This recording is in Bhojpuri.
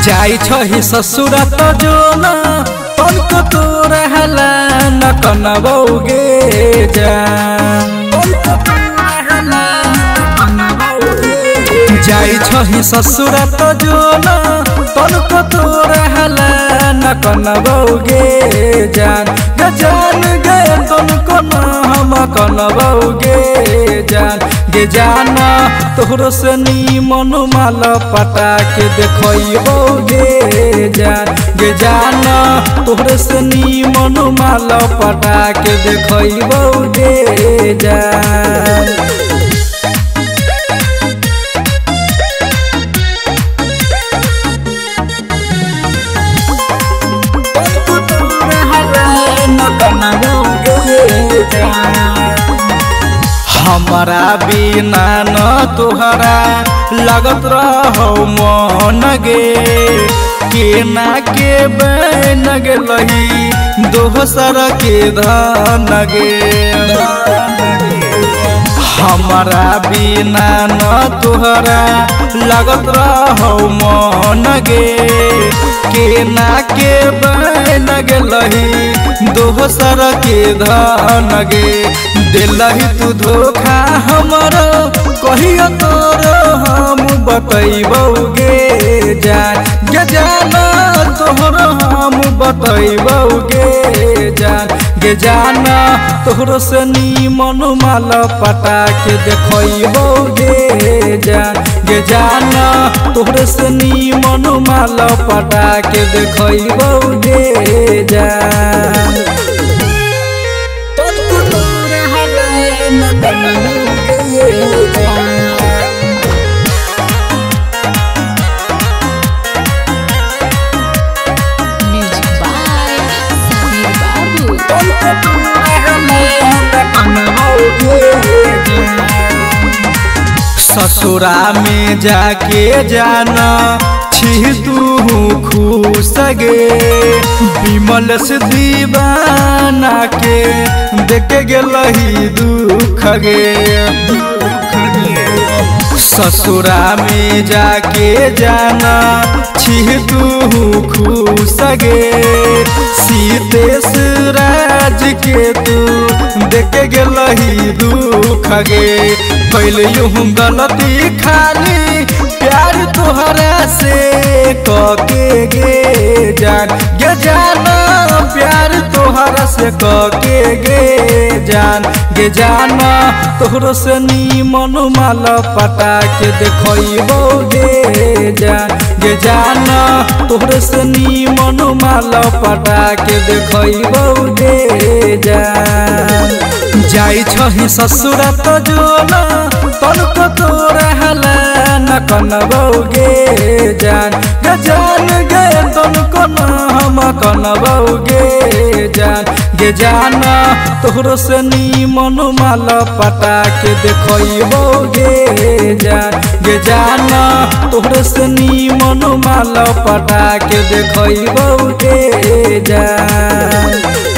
जाई छही ससुर तो जो न तनको तो रहला न कनबौगे जाई छही ससुर तो जो न तनको तो रहला न कनबौगे जान गजान गए तनको न हम कनबौगे जान गे जाना तोहरो से नीमन माल पटा के देखबौगे जान गे जाना तोहरो से नीमन माल पटा के देखबौगे जान हमारा बिना न तोहरा लगत रहो मन गे केना के बन गेलही दोसर के धन गे हमारा बिना न तोहरा लगत रहो मन गे केना के बन गेलही दोसर के धन गे दिलही तू धोखा हमारा कहियो तोर हम बतैबौगे जान गे जाना तोहर हम बतैबौगे जान गे जाना तोहरो से नीमन माल पटा के देखबौगे जान गे जाना तोहरो से नीमन माल पटा के देखबौगे जान ससुरा में जाके जाना छी तू खुश गे विमल से दीवाना के देख गेलही दुख गे ससुरा में जाके जाना छी तू खुश गे सीतेश राज के तू देख गेलही दुख गे पहले यूं गलती खाली प्यार तोहरा से कके गे जान गे जाना प्यार तोहरा से कके गे जाना तोहरो से नीमन माल पटा के देखबौगे जान गे जाना तोहरो से नीमन माल पटा के देखबौगे जान जाई छही ससुर तो जो न तनको तो रहला न कनबौगे जान गे जान गए तनको न हम कनबौगे जान गे जाना तोहरो से नीमन माल पटा के देखबौगे जान गे जाना तोहरो से नीमन माल पटा के देखबौगे जान।